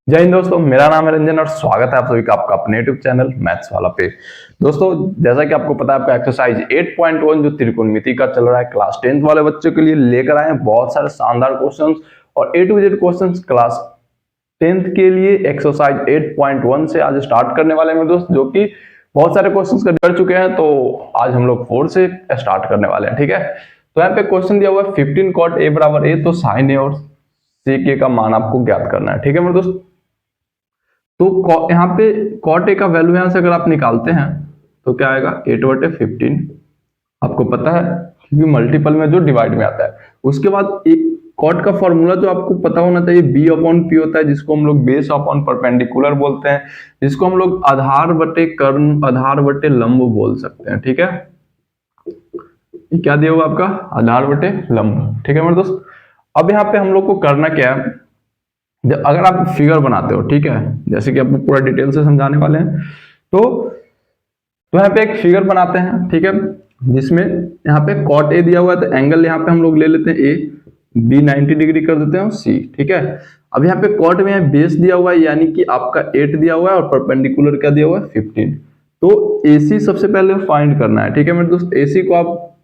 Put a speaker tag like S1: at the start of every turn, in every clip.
S1: जय हिंद दोस्तों, मेरा नाम है रंजन और स्वागत है आप सभी का आपका अपने यूट्यूब चैनल मैथ्स वाला पे। दोस्तों, जैसा कि आपको पता है, आपका एक्सरसाइज 8.1 जो त्रिकोणमिति का चल रहा है क्लास 10th वाले बच्चों के लिए लेकर आए हैं बहुत सारे शानदार क्वेश्चंस और A to Z questions class 10th के लिए एक्सरसाइज 8.1 से आज स्टार्ट करने वाले हैं दोस्त, जो कि बहुत सारे क्वेश्चंस कर चुके हैं। तो आज हम लोग 4 से स्टार्ट करने वाले हैं, ठीक है। तो यहाँ पे क्वेश्चन दिया हुआ है 15 cot a बराबर a, तो साइन ए और सेक ए का मान आपको ज्ञात करना है, ठीक है मेरे दोस्त। तो यहाँ पे कॉट ए का वैल्यू यहां से अगर आप निकालते हैं तो क्या आएगा 8/15। आपको पता है क्योंकि मल्टीपल में जो डिवाइड में आता है। उसके बाद कॉट का फॉर्मूला जो आपको पता होना चाहिए b/p होता है, जिसको हम लोग बेस अपॉन परपेंडिकुलर बोलते हैं, जिसको हम लोग आधार बटे कर्ण आधार बटे लंब बोल सकते हैं, ठीक है। ये क्या दिया हुआ आपका आधार बटे लंब, ठीक है मेरे दोस्त। अब यहाँ पे हम लोग को करना क्या है, अगर आप फिगर बनाते हो, ठीक है, जैसे कि आपको पूरा डिटेल से समझाने वाले हैं, तो यहाँ पे एक फिगर बनाते हैं, ठीक है, जिसमें यहाँ पे कॉट ए दिया हुआ है, तो एंगल यहाँ पे हम लोग ले लेते हैं ए, बी 90 डिग्री कर देते हैं सी, ठीक है। अब यहाँ पे कॉट में बेस दिया हुआ है, यानी कि आपका 8 दिया हुआ है और परपेंडिकुलर क्या दिया हुआ है 15। तो एसी सबसे पहले फाइंड करना है, ठीक है मेरे दोस्त। एसी को आप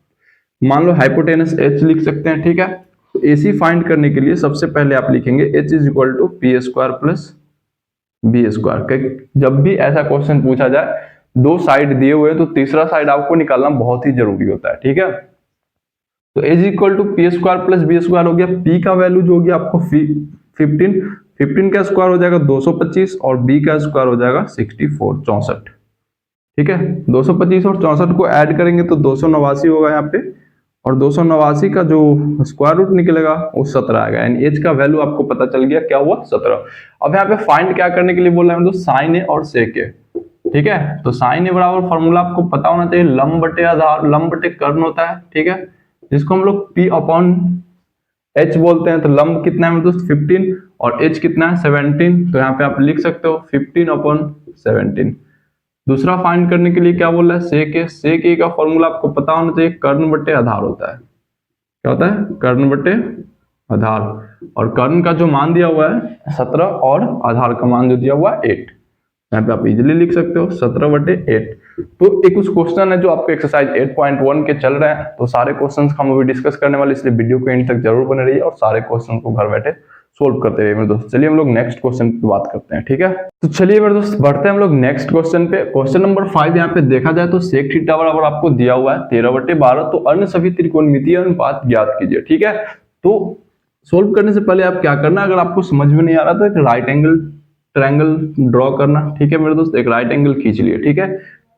S1: मान लो हाइपोटेनस एच लिख सकते हैं, ठीक है। तो एसी फाइंड करने के लिए सबसे पहले आप लिखेंगे H is equal to P square plus B square. जब भी ऐसा क्वेश्चन पूछा जाए, दो साइड दिए हुए हैं, तो तीसरा साइड आपको निकालना बहुत ही जरूरी होता है, ठीक है। तो H equal to P square plus B square हो गया। पी का वैल्यू जो हो गया आपको 15 का स्क्वायर हो जाएगा 225 और बी का स्क्वायर हो जाएगा 64 ठीक है। 225 और 64 को ऐड करेंगे तो 289 होगा यहाँ पे, और 289 का जो स्क्वायर रूट निकलेगा वो 17 आएगा, यानी एच का वैल्यू आपको पता चल गया क्या हुआ 17। अब यहाँ पे फाइंड क्या करने के लिए बोल रहे हैं, तो साइन ए और सेक ए, ठीक है। तो साइन ए बराबर फॉर्मूला आपको पता होना चाहिए लंब बटे आधार लंब बटे कर्ण होता है, ठीक है, जिसको हम लोग पी अपॉन एच बोलते हैं। तो लंब कितना है दोस्त 15 और एच कितना है 17, तो यहाँ पे आप लिख सकते हो 15/17। दूसरा फाइंड करने के लिए क्या बोल रहा है सेक ए का फॉर्मूला आपको पता होना चाहिए कर्ण बटे आधार होता है। क्या होता है कर्ण बटे आधार, और कर्ण का जो मान दिया हुआ है 17 और आधार का मान जो दिया हुआ है 8, यहाँ पे आप इजीली लिख सकते हो 17/8। तो एक कुछ क्वेश्चन है जो आपको एक्सरसाइज 8.1 के चल रहे हैं, तो सारे क्वेश्चंस हम अभी डिस्कस करने वाले, इसलिए वीडियो को एंड तक जरूर बने रहिए और सारे क्वेश्चन को घर बैठे सोल्व करते रहिए मेरे दोस्त। चलिए हम लोग नेक्स्ट क्वेश्चन पे बात करते हैं, ठीक है। तो चलिए मेरे दोस्त बढ़ते हैं हम लोग नेक्स्ट क्वेश्चन पे। क्वेश्चन नंबर 5 यहाँ पे देखा जाए तो सेक थीटा बराबर आपको दिया हुआ है 13/12, तो अन्य सभी त्रिकोणमितीय अनुपात ज्ञात कीजिए, ठीक है। तो सोल्व करने से पहले आप क्या करना, अगर आपको समझ में नहीं आ रहा तो एक राइट एंगल ट्रायंगल ड्रॉ करना, ठीक है मेरे दोस्त। एक राइट एंगल खींच लिए, ठीक है।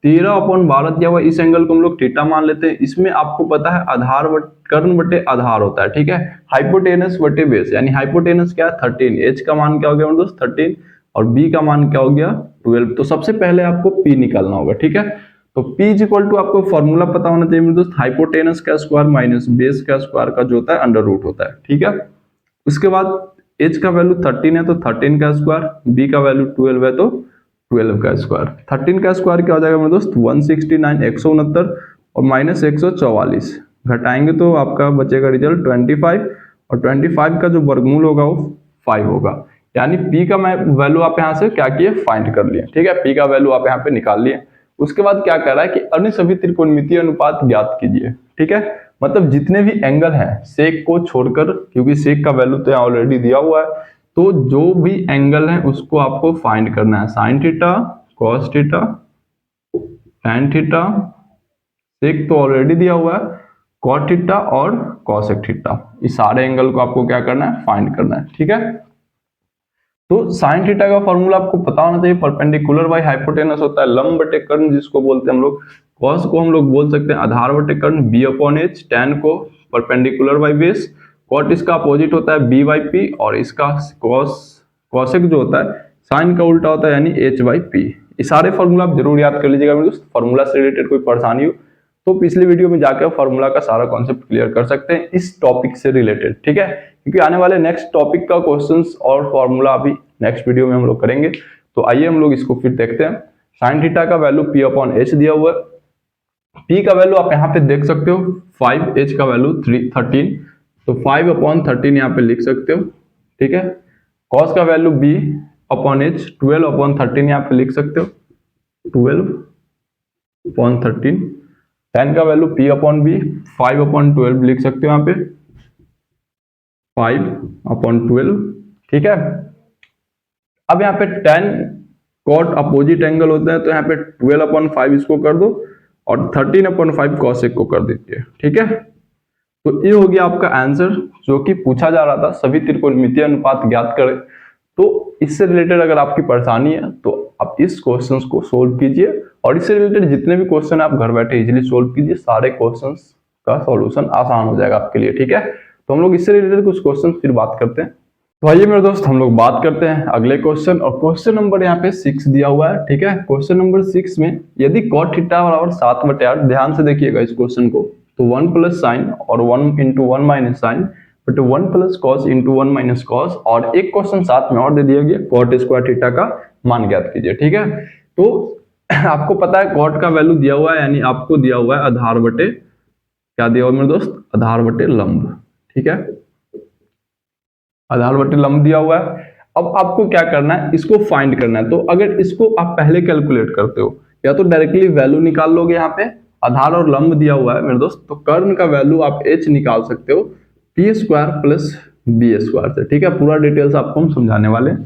S1: 13/12 दिया हुआ, इस एंगल को हम लोग थीटा मान लेते हैं। इसमें आपको पता है आधार कर्ण बटे आधार होता है, ठीक है। हाइपोटेनस बटे बेस, यानी हाइपोटेनस क्या है 13, एच का मान क्या हो गया मेरे दोस्त 13 और बी का मान क्या हो गया 12। तो सबसे पहले आपको पी निकालना होगा, ठीक है। तो पी इज इक्वल टू आपको फॉर्मूला पता होना चाहिए मेरे दोस्त, हाइपोटेनस का स्क्वायर माइनस बेस का स्क्वायर का जो होता है अंडर रूट होता है, ठीक है। उसके बाद एच का वैल्यू 13 है तो 13 का स्क्वायर, बी का वैल्यू 12 है तो 12 का स्क्वायर। 13 का स्क्वायर क्या हो जाएगा मेरे दोस्त 169 169 और माइनस 144, घटाएंगे तो आपका बचेगा रिजल्ट 25, और 25 का जो वर्गमूल होगा वो 5 होगा। यानी पी का वैल्यू आप यहाँ से क्या किए फाइंड कर लिए, ठीक है। पी का वैल्यू आप यहाँ पे निकाल लिए। उसके बाद क्या कर रहा है कि अन्य सभी त्रिकोणमितीय अनुपात ज्ञात कीजिए, ठीक है। मतलब जितने भी एंगल हैं सेक को छोड़कर, क्योंकि सेक का वैल्यू तो यहाँ ऑलरेडी दिया हुआ है, तो जो भी एंगल है उसको आपको फाइंड करना है। Sine theta, cos theta, tan theta, sec तो ऑलरेडी दिया हुआ है, कॉट थीटा और कॉसेक थीटा, इस सारे एंगल को आपको क्या करना है फाइंड करना है, ठीक है। तो साइन थीटा का फॉर्मूला आपको पता होना चाहिए परपेंडिकुलर बाय हाइपोटेनस होता है, लंब बटे कर्ण जिसको बोलते हैं हम लोग। कॉस को हम लोग बोल सकते हैं आधार बटे कर्ण b/h, टैन को परपेंडिकुलर बाय बेस, कॉट इसका अपोजिट होता है b/p, और इसका कॉसेक जो होता है साइन का उल्टा होता है यानी h/p। ये सारे फॉर्मूला आप जरूर याद कर लीजिएगा मेरे दोस्त। फॉर्मूला से रिलेटेड कोई परेशानी हो तो पिछली वीडियो में जाकर फॉर्मूला का सारा कॉन्सेप्ट क्लियर कर सकते हैं इस टॉपिक से रिलेटेड, ठीक है। क्योंकि आने वाले नेक्स्ट टॉपिक का क्वेश्चंस और फॉर्मूला अभी नेक्स्ट वीडियो में हम लोग करेंगे। तो आइए हम लोग इसको फिर देखते हैं। साइन थीटा का वैल्यू p/h दिया हुआ है, p का वैल्यू आप यहाँ पे देख सकते हो 5, h का वैल्यू 13, तो 5/13 यहाँ पे लिख सकते हो, ठीक है। cos का वैल्यू 12/h, 12/13 यहाँ पे लिख सकते हो, 12/13। 10 का वैल्यू p/b, 5/12 लिख सकते हो यहाँ पे, 5/12, ठीक है। अब यहाँ पे 10 कॉट अपोजिट एंगल होता है, तो यहाँ पे 12/5 इसको कर दो और 13/5 कॉसेक को कर दीजिए, ठीक है। तो ये हो गया आपका आंसर जो कि पूछा जा रहा था, सभी त्रिकोणमितीय अनुपात ज्ञात करें। तो इससे रिलेटेड अगर आपकी परेशानी है तो आप इस क्वेश्चन को सोल्व कीजिए, और इससे रिलेटेड जितने भी क्वेश्चन आप घर बैठे इजीली सोल्व कीजिए, सारे क्वेश्चन का सॉल्यूशन आसान हो जाएगा आपके लिए, ठीक है। तो हम लोग इससे रिलेटेड कुछ क्वेश्चन फिर बात करते हैं। तो आइए मेरे दोस्त हम लोग बात करते हैं अगले क्वेश्चन, और क्वेश्चन नंबर यहाँ पे 6 दिया हुआ है, ठीक है। क्वेश्चन नंबर 6 में यदि cot थीटा बराबर 7/8, ध्यान से देखिएगा इस क्वेश्चन को, तो 1 प्लस साइन और 1 into 1 minus sine, but 1 plus cos into 1 minus cos, और एक क्वेश्चन साथ में और दे दिया गया, cot स्क्वायर थीटा का मान ज्ञात कीजिए, ठीक है। तो आपको पता है cot का वैल्यू दिया हुआ है, यानी आपको दिया हुआ है आधार बटे, क्या दिया हुआ है मेरे दोस्त, आधार बटे लंब, ठीक है। आधार बटे लंब दिया हुआ है। अब आपको क्या करना है, इसको फाइंड करना है। तो अगर इसको आप पहले कैलकुलेट करते हो, या तो डायरेक्टली वैल्यू निकाल लोगे, यहाँ पे आधार और लंब दिया हुआ है मेरे दोस्त, तो कर्ण का वैल्यू आप h निकाल सकते हो p square plus b square से, ठीक है। पूरा डिटेल्स आपको हम समझाने वाले हैं।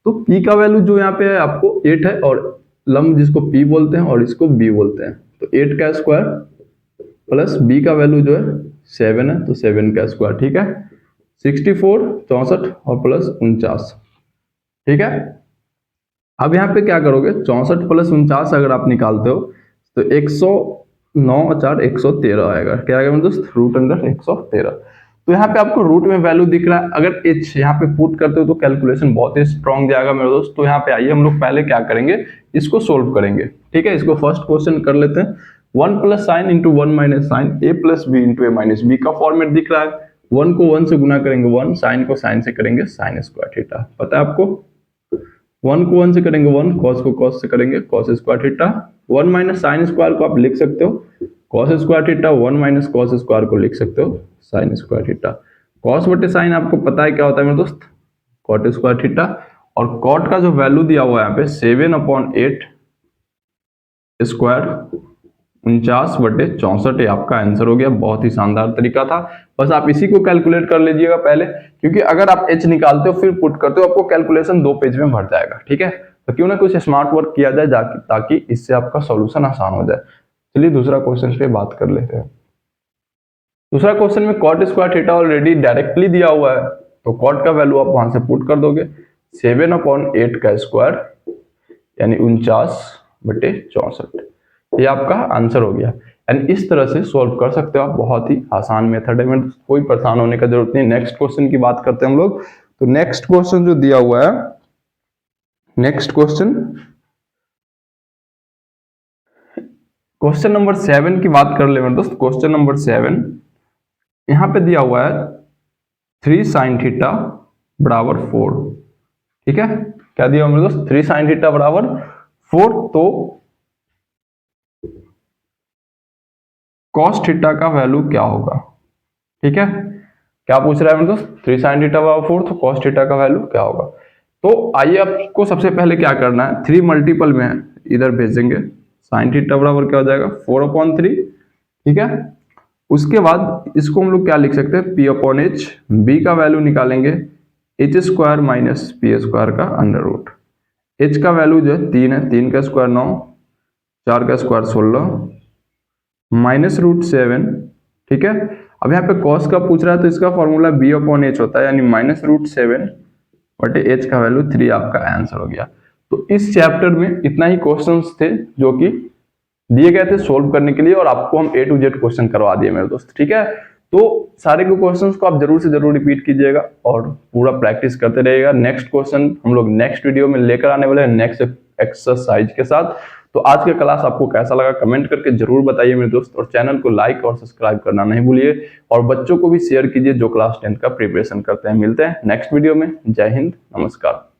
S1: तो p का वैल्यू जो यहाँ पे है आपको 8 है, और लंब जिसको p बोलते हैं और इसको b बोलते हैं, तो 8 का स्क्वायर प्लस b का वैल्यू जो है 7 है, तो 7 का स्क्वायर, ठीक है। 64, 64 और प्लस 49, ठीक है। अब यहाँ पे क्या करोगे, 64 प्लस 49 अगर आप निकालते हो तो 109 4 113 आएगा, क्या आएगा मेरे दोस्त, रूट अंडर 113। तो यहाँ पे आपको रूट में वैल्यू दिख रहा है, अगर h यहाँ पे पुट करते हो तो कैलकुलेशन बहुत ही स्ट्रॉन्ग जाएगा मेरे दोस्त। तो यहाँ पे आइए हम लोग पहले क्या करेंगे, इसको सोल्व करेंगे, ठीक है। इसको फर्स्ट क्वेश्चन कर लेते हैं। 1 plus sine into 1 minus sine, a plus B into a minus B का फॉर्मेट दिख रहा है। 1 को 1 से गुना करेंगे 1, साइन को साइन से करेंगे साइन स्क्वायर थीटा, पता है आपको। 1 को 1 से करेंगे 1, कॉस को कॉस से करेंगे cos square theta. 1 minus sine square को आप लिख सकते हो cos square theta, 1 minus cos square को लिख सकते हो साइन स्क्वायर थीटा। कॉस बटे साइन आपको पता है क्या होता है मेरे दोस्त, कॉट स्क्वायर थीटा। और कॉट का जो वैल्यू दिया हुआ है यहाँ पे 7/8 स्क्वायर 49/64, ये आपका आंसर हो गया। बहुत ही शानदार तरीका था, बस आप इसी को कैलकुलेट कर लीजिएगा पहले, क्योंकि अगर आप h निकालते हो फिर पुट करते हो आपको कैलकुलेशन 2 पेज में भर जाएगा, ठीक है। तो क्यों ना कुछ स्मार्ट वर्क किया जाए ताकि इससे आपका सॉल्यूशन आसान हो जाए। चलिए दूसरा क्वेश्चन पे बात कर लेते हैं। दूसरा क्वेश्चन में cot square theta already directly दिया हुआ है, तो कॉट का वैल्यू आप वहां से पुट कर दोगे, 7/8 का स्क्वायर यानी 49/64, ये आपका आंसर हो गया। एंड इस तरह से सॉल्व कर सकते हो आप, बहुत ही आसान मेथड है, में कोई परेशान होने का जरूरत नहीं। नेक्स्ट क्वेश्चन की बात करते हैं हम लोग। तो नेक्स्ट क्वेश्चन जो दिया हुआ है, नेक्स्ट क्वेश्चन नंबर 7 की बात कर ले मेरे दोस्त। क्वेश्चन नंबर 7 यहां पे दिया हुआ है 3 sin थीटा बराबर 4, ठीक है। क्या दिया हुआ मेरे दोस्त, 3 sin थीटा बराबर 4। तो cos थीटा का वैल्यू क्या होगा, ठीक है। क्या पूछ रहा है मेरे दोस्त, 3 sin थीटा बराबर 4, तो cos थीटा का वैल्यू क्या होगा। तो आइए आपको सबसे पहले क्या करना है, 3 मल्टीपल में इधर भेजेंगे, sin थीटा बराबर क्या हो जाएगा 4/3, ठीक है। उसके बाद इसको हम लोग क्या लिख सकते हैं, p/h, b का वैल्यू निकालेंगे h square minus p square का अंडर रूट। h का वैल्यू जो है 3 है, 3 का स्क्वायर 9, 4 का स्क्वायर 16 माइनस रूट 7, ठीक है। अब यहाँ पे cos का पूछ रहा है, तो इसका फॉर्मूला b/h होता है, यानी माइनस रूट 7 बटे h का वैल्यू 3 आपका आंसर हो गया। तो इस चैप्टर में इतना ही क्वेश्चंस थे जो कि दिए गए थे सोल्व करने के लिए, और आपको हम A to Z क्वेश्चन करवा दिए मेरे दोस्त, ठीक है। तो सारे के क्वेश्चंस को आप जरूर से जरूर रिपीट कीजिएगा और पूरा प्रैक्टिस करते रहिएगा। नेक्स्ट क्वेश्चन हम लोग नेक्स्ट वीडियो में लेकर आने वाले हैं नेक्स्ट एक्सरसाइज के साथ। तो आज का क्लास आपको कैसा लगा कमेंट करके जरूर बताइए मेरे दोस्त, और चैनल को लाइक और सब्सक्राइब करना नहीं भूलिए, और बच्चों को भी शेयर कीजिए जो क्लास 10th का प्रिपरेशन करते हैं। मिलते हैं नेक्स्ट वीडियो में। जय हिंद, नमस्कार।